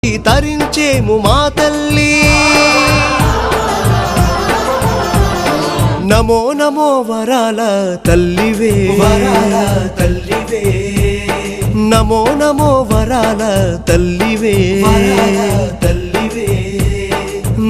తరించేము మా తల్లి నమో నమో వరాల తల్లివే నమో నమో వరాల తల్లివే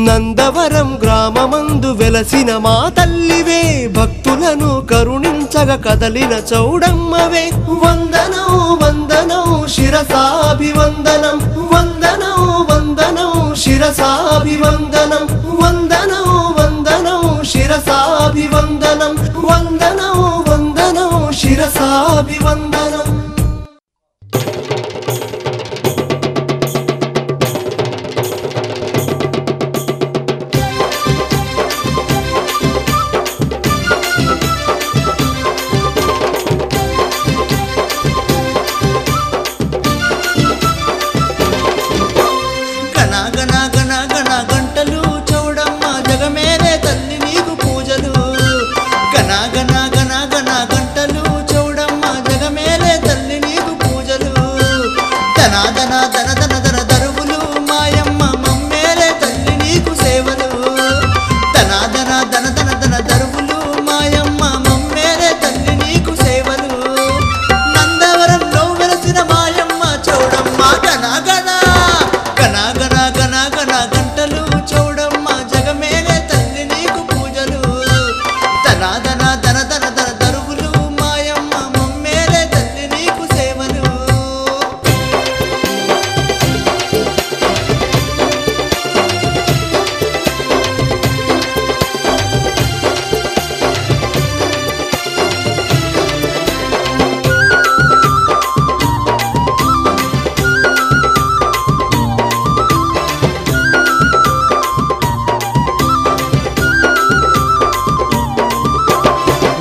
నందవరం గ్రామమందు వెలసిన మా తల్లివే భక్తులను కరుణించగ కదలిన చౌడమ్మవే వందనం వందనం శిరసాభివందనం వందనం వందనం శిరసాభివందనం వందనం వందనం శిరసాభివందనం వందనం వందనం శిరసాభివందనం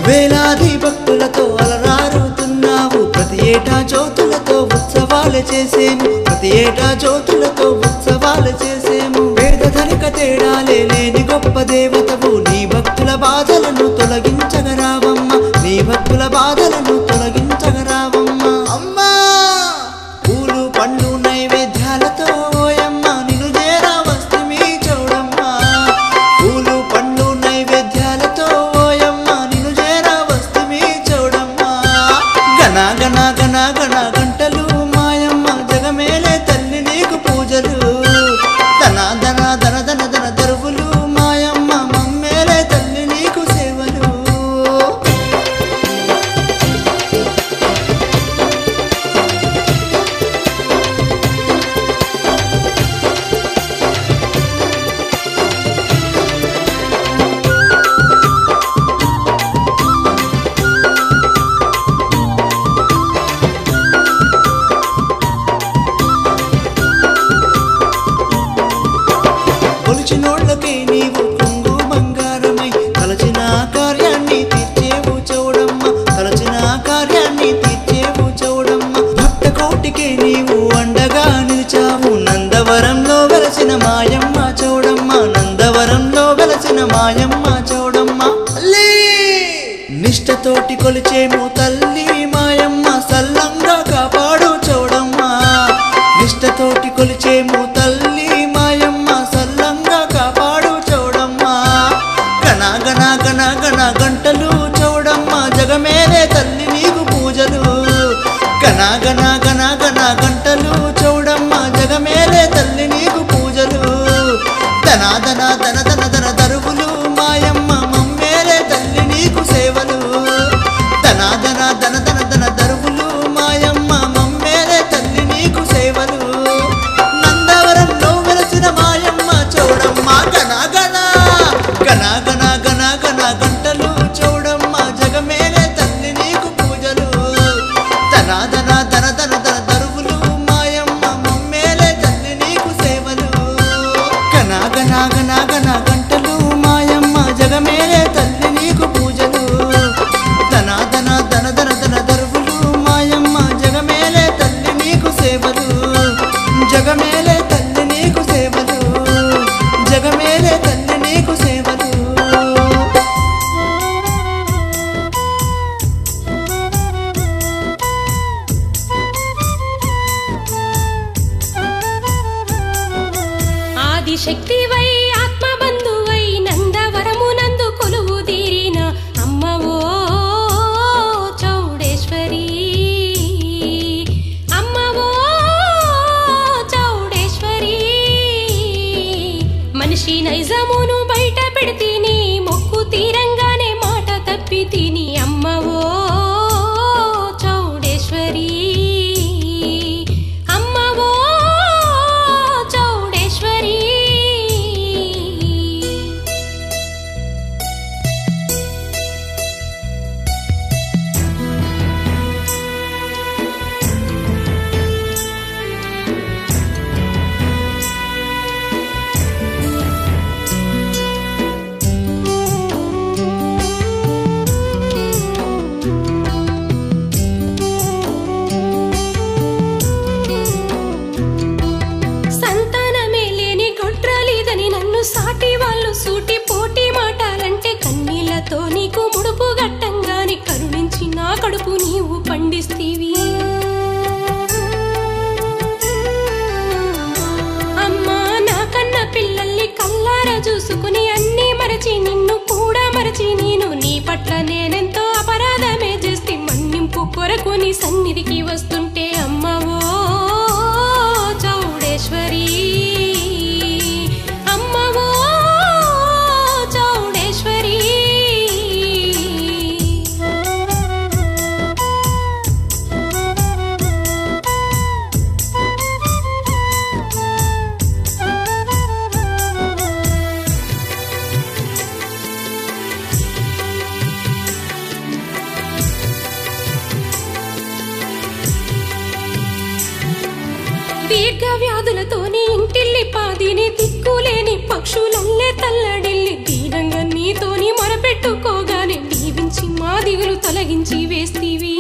వేలాది భక్తులతో అలరారుతున్నావు ప్రతి ఏటా జ్యోతులతో ఉత్సవాలు చేసేము ప్రతి ఏటా జ్యోతులతో ఉత్సవాలు చేసేము పేద ధనిక తేడాలే లేని గొప్ప దేవతవు నీ భక్తుల బాధలను తొలగించగరావమ్మ నీ భక్తుల బాధలను తొలగించగరావమ్మ అమ్మా పూలు పండ్లు నైవేద్యాలతో ఓయమ్మ నిన్ను చేరా వస్తమి చౌడమ్మ పూలు పండ్లు నైవేద్యాలతో గణ గణ గణ గంటలు మాయమ్మ జగమేలే తల్లి నీకు పూజలు ధన ధన ధన ధన ధన దరువులు మాయమ్మ మమ్మేలే తల్లి నీకు సేవలు కొలిచినోళ్ళకి నీవు కొంగు బంగారమై తలచిన కార్యాన్ని తీర్చేవు చౌడమ్మ తలచిన కార్యాన్ని తీర్చేవు చౌడమ్మ భక్త కోటికి నీవు అండగా నిలిచావు నందవరంలో వెలసిన మాయమ్మ చౌడమ్మ నందవరంలో వెలసిన మాయమ్మ చౌడమ్మ నిష్టతోటి కొలిచేము తల్లి మాయమ్మ సల్లంగా కాపాడు చౌడమ్మ నిష్టతోటి కొలిచేము తల్లి మాయమ్మ సల్లంగా కాపాడు చౌడమ్మ గణ గణ గణ గణ గంటలు చౌడమ్మ జగమేలే తల్లి నీకు పూజలు గణ గణ గణ గణ గంటలు చౌడమ్మ జగమేలే తల్లి నీకు పూజలు ధన ధన ధన ధన ధన దరువులు మాయమ్మ మమ్మేలే తల్లి నీకు సేవలు ధన ధన ధన ధన ధన దరువులు మాయమ్మ మమ్మేలే తల్లి నీకు సేవలు నందవరంలో వెలసిన మాయమ్మ చౌడమ్మ గణ గణ గణ గణ గణ గణ గంటలు చౌడమ్మ జగమేలే తల్లి ఆదిశక్తివై ఆత్మబంధువై నందవరమునందు కొలువు తీరిన అమ్మవో చౌడేశ్వరి అమ్మవో చౌడేశ్వరి మనిషి నైజమును బయట పెడితిని మొక్కు తీరంగానే మాట తప్పి తిని అమ్మవో చౌడేశ్వరి అమ్మవో చౌడేశ్వరి సంతానమే లేని గొడ్రాలిదని నన్ను సాటి వాళ్ళు సూటి పోటీ మాటాలంటే కన్నీళ్లతో నీకు ముడుపు గట్టంగాని కరుణించి నా కడుపు నీవు పండిస్తీవి అమ్మా నా కన్న పిల్లల్ని కల్లారా చూసుకుని అన్నీ మరచి నిన్ను కూడా మరచి నేను నీ పట్ల నేనెంతో అపరాధమే చేస్తే మన్నింపు కొరకు నీ సన్నిధికి వస్తుంటే అమ్మవో చౌడేశ్వరి అమ్మవో చౌడేశ్వరి దీర్ఘ వ్యాధులతోని ఇంటిల్లి పాదిని దిక్కులేని పక్షులల్లే తల్లడిల్లి దీనంగా నీతోని మొరపెట్టుకోగానే దీవించి మా దిగులు తొలగించి వేస్తీవి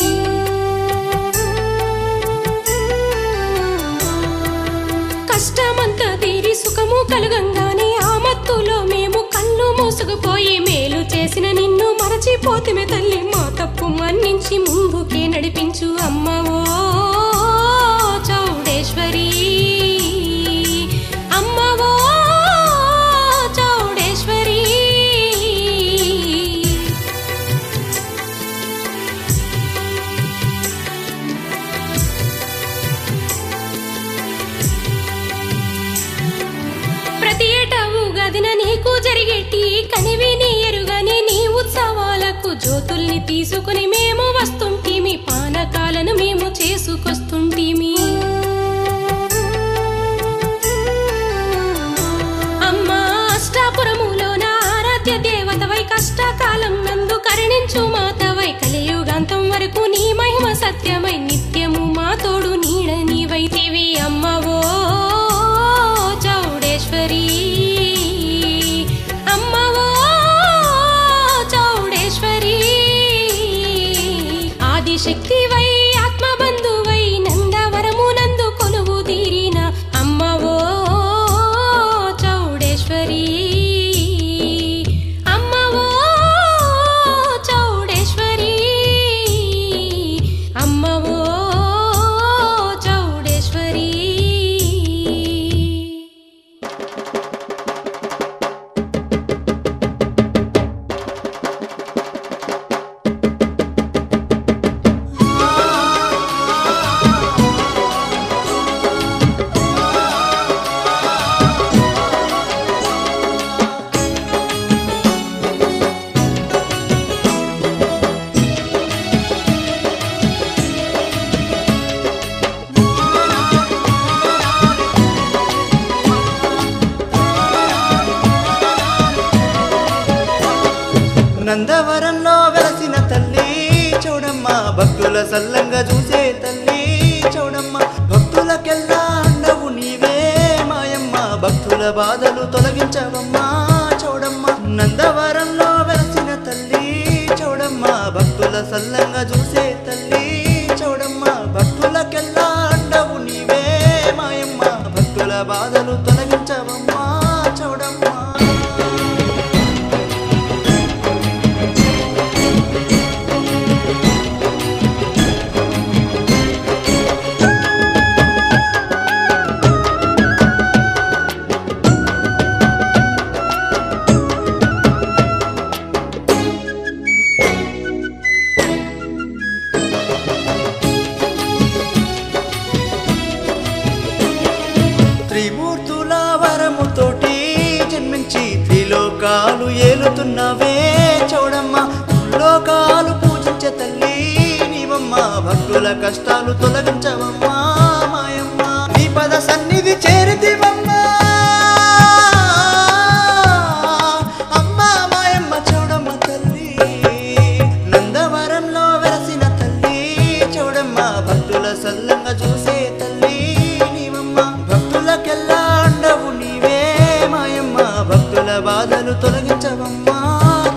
కష్టమంతా తీరి సుఖము కలుగంగానే ఆ మత్తులో మేము కళ్ళు మూసుకుపోయి మేలు చేసిన నిన్ను మరచిపోతిమే తల్లి మా తప్పు మన్నించి ముందుకే నడిపించు అమ్మవో చౌడేశ్వరి అమ్మవో చౌడేశ్వరి ప్రతి ఏటా ఉగాదిన నీకు జరిగేటి కనివిని ఎరుగని నీ ఉత్సవాలకు జ్యోతుల్ని తీసుకుని మేము వస్తుంటిమి పానకాలను మేము చేసుకొస్తుంటిమి అమ్మా అష్టాపురములోన ఆరాధ్య దేవతవై కష్టకాలం నందు కరుణించు మాతవై కలియుగాంతం వరకు నీ మహిమ సత్యమై నిత్యము మా తోడు నీడ నీవైతివి అమ్మవో చౌడేశ్వరి అమ్మవో చౌడేశ్వరి ఆదిశక్తివై ఆత్మబంధువై నందవరమునందు కొలువు తీరిన అమ్మవో చౌడేశ్వరి అమ్మవో చౌడేశ్వరి అమ్మవో చౌడేశ్వరి నందవరంలో వెలసిన తల్లి చౌడమ్మ భక్తుల సల్లంగా చూసే తల్లి చౌడమ్మ భక్తులకెల్లా అండవు నీవే మాయమ్మ భక్తుల బాధలు తొలగించవమ్మా చౌడమ్మ నందవరంలో వెలసిన తల్లి చౌడమ్మ భక్తుల సల్లంగా చూసే తల్లి చౌడమ్మ భక్తులకెల్లా అండవు నీవే మాయమ్మ భక్తుల బాధలు తొలగించవమ్మా చౌడమ్మ త్రిమూర్తుల వరముతోటి జన్మించి త్రిలోకాలు ఏలుతున్నవే చౌడమ్మ లోకాలు పూజించే తల్లి నీవమ్మ భక్తుల కష్టాలు తొలగించవమ్మా మాయమ్మ నీ పద సన్నిధి చేరితివమ్మ అమ్మా మాయమ్మ చౌడమ్మ తల్లి నందవరంలో వెలసిన తల్లి చౌడమ్మ భక్తుల సల్లంగా చూసే తల్లి నీవమ్మ భక్తులకెల్లా అండవు నీవే మాయమ్మ భక్తుల బాధలు తొలగించవమ్మా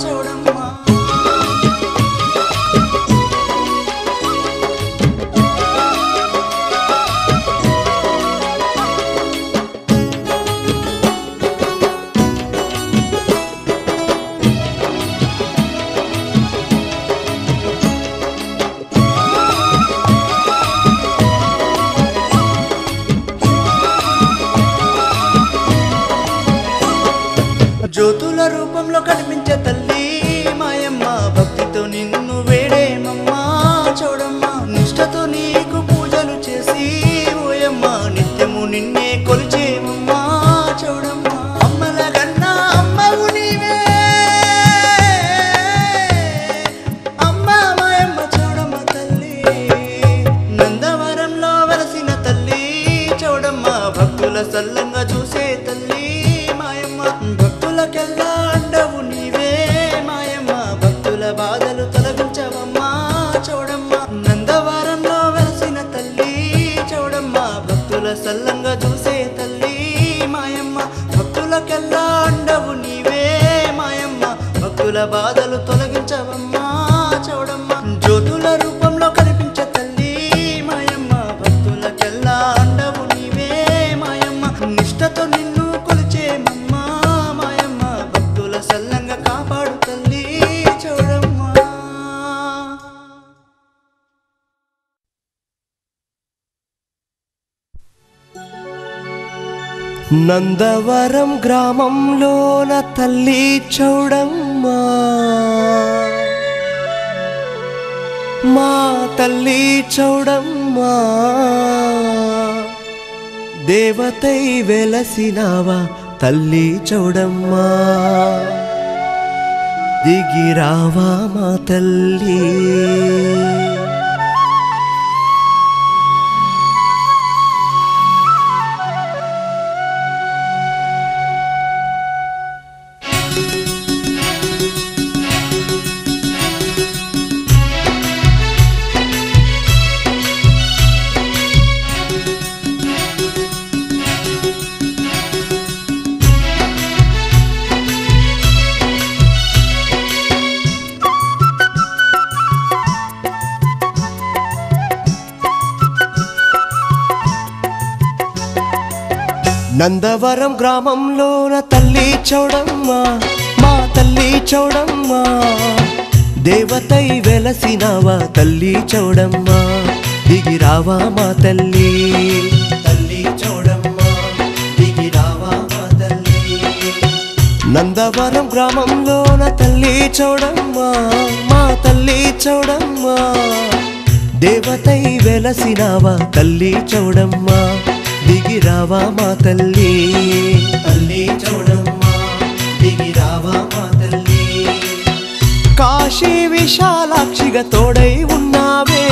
చౌడమ్మ జ్యోతుల రూపంలో కనిపించే తల్లి మాయమ్మ భక్తితో నిన్ను వేడేమమ్మా చౌడమ్మ నిష్ఠతో నీకు పూజలు చేసి ఓయమ్మ నిత్యము నిన్నే కొలిచేమమ్మా చౌడమ్మ అమ్మల కన్నా అమ్మవు నీవే అమ్మ మాయమ్మ చౌడమ్మ తల్లి నందవరంలో వెలసిన తల్లి చౌడమ్మ భక్తుల సల్లంగా చూసే తల్లి మాయమ్మ భక్తులకెల్లా అండవు నీవే మాయమ్మ భక్తుల బాధలు తొలగించవమ్మా చౌడమ్మ నందవరంలో వెలసిన తల్లి చౌడమ్మ భక్తుల సల్లంగా చూసే తల్లి మాయమ్మ భక్తులకెల్లా అండవు నీవే మాయమ్మ భక్తుల బాధలు తొలగించవమ్మా చౌడమ్మ జ్యోతుల రూపంలో కనిపించే తల్లి మాయమ్మ భక్తులకెల్లా అండవు నీవే మాయమ్మ నిష్ఠతో నిన్ను కొలిచేమమ్మా మాయమ్మ భక్తుల సల్లంగా కాపాడు తల్లి చౌడమ్మ నందవరం గ్రామంలోన తల్లి చౌడమ్మ మా తల్లి చౌడమ్మ దేవతై వెలసినావా తల్లి చౌడమ్మ దిగిరావా మా తల్లి నందవరం గ్రామంలోన తల్లి చౌడమ్మ మా తల్లి చౌడమ్మ దేవతై వెలసినావా తల్లి చౌడమ్మ దిగిరావా మా తల్లి తల్లి చౌడమ్మ దిగిరావా మా తల్లి నందవరం గ్రామంలోన తల్లి చౌడమ్మ మా తల్లి చౌడమ్మ దేవతై వెలసినావా తల్లి చౌడమ్మ దిగిరావా మా తల్లి తల్లి చౌడమ్మ దిగిరావా మా తల్లి కాశీ విశాలాక్షిగా తోడై ఉన్నావే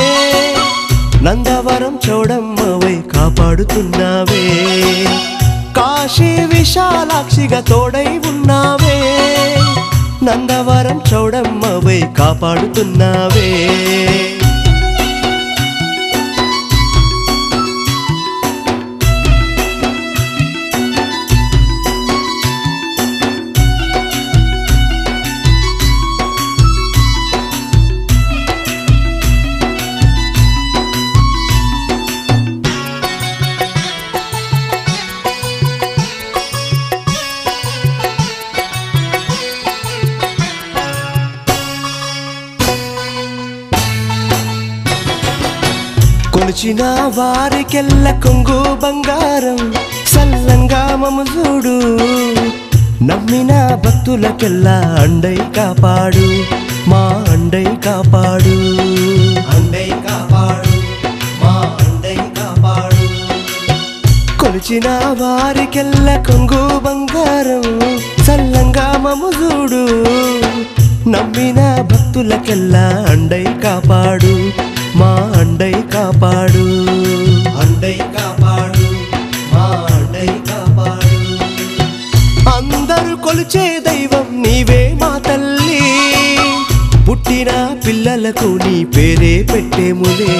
నందవరం చౌడమ్మవై కాపాడుతున్నావే కాశీ విశాలాక్షిగా తోడై ఉన్నావే నందవరం చౌడమ్మవై కాపాడుతున్నావే కొలిచిన వారికెల్ల కొంగు బంగారం సల్లంగా మమ్ము చూడు నమ్మిన భక్తులకెల్లా అండై కాపాడు మా అండై కాపాడు అండై కాపాడు మా అండై కాపాడు కొలిచిన వారికెల్ల కొంగు బంగారం సల్లంగా మముజూడు నమ్మిన భక్తులకెల్లా అండై కాపాడు మా అండై కాపాడు అండై కాపాడు మా అండై కాపాడు అందరూ కొలిచే దైవం నీవే మా తల్లి పుట్టిన పిల్లలకు నీ పేరే పెట్టేములే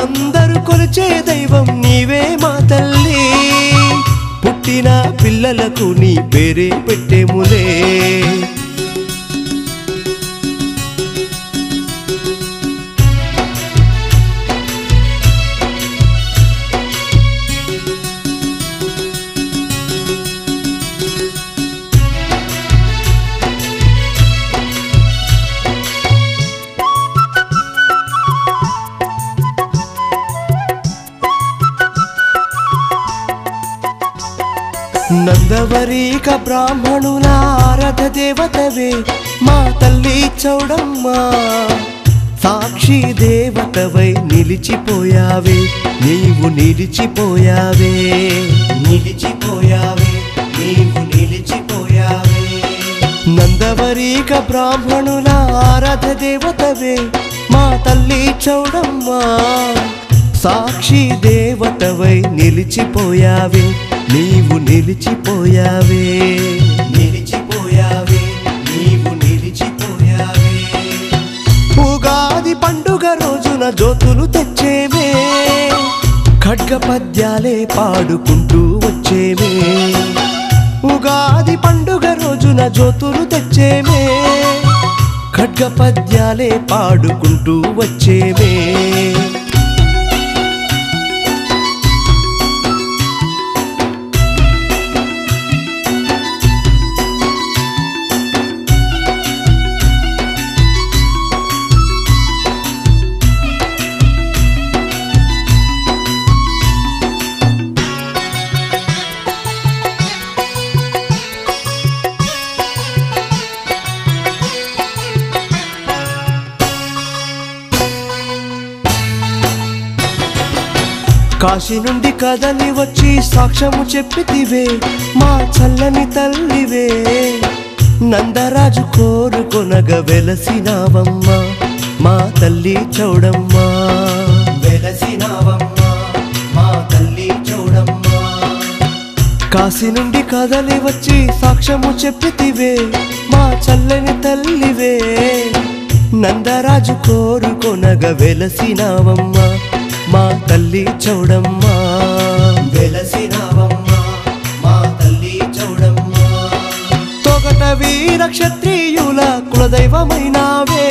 అందరూ కొలిచే దైవం నీవే మా తల్లి పుట్టిన పిల్లలకు నీ పేరే పెట్టేములే నందవరీక బ్రాహ్మణుల ఆరాధ దేవతవే మా తల్లి చౌడమ్మ సాక్షి దేవతవై నిలిచిపోయావే నీవు నిలిచిపోయావే నిలిచిపోయావే నీవు నిలిచిపోయావే నందవరీక బ్రాహ్మణుల ఆరాధ దేవతవే మా తల్లి చౌడమ్మ సాక్షి దేవతవై నిలిచిపోయావే నీవు నిలిచిపోయావే నిలిచిపోయావే నీవు నిలిచిపోయావే ఉగాది పండుగ రోజున జ్యోతులు తెచ్చేమే ఖడ్గ పద్యాలే పాడుకుంటూ వచ్చేమే ఉగాది పండుగ రోజున జ్యోతులు తెచ్చేమే ఖడ్గ పద్యాలే పాడుకుంటూ వచ్చేమే కాశీ నుండి కదలి వచ్చి సాక్ష్యము చెప్పితివే మా చల్లని తల్లివే నందరాజు కోరుకొనగ వెలసినావమ్మ మా తల్లి చౌడమ్మ వెలసినావమ్మ మా తల్లి చౌడమ్మ కాశీ నుండి కదలి వచ్చి సాక్ష్యము చెప్పితివే మా చల్లని తల్లివే నందరాజు కోరుకొనగ వెలసినావమ్మ మా తల్లి చౌడమ్మ వెలసినావమ్మ మా తల్లి చౌడమ్మ తొగట వీర క్షత్రియుల కులదైవమైనావే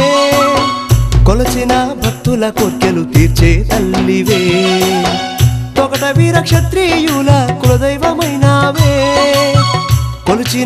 కొలచిన భక్తుల కోర్కెలు తీర్చే తల్లివే తొగట వీర క్షత్రియుల కులదైవమైనావే కొలిచిన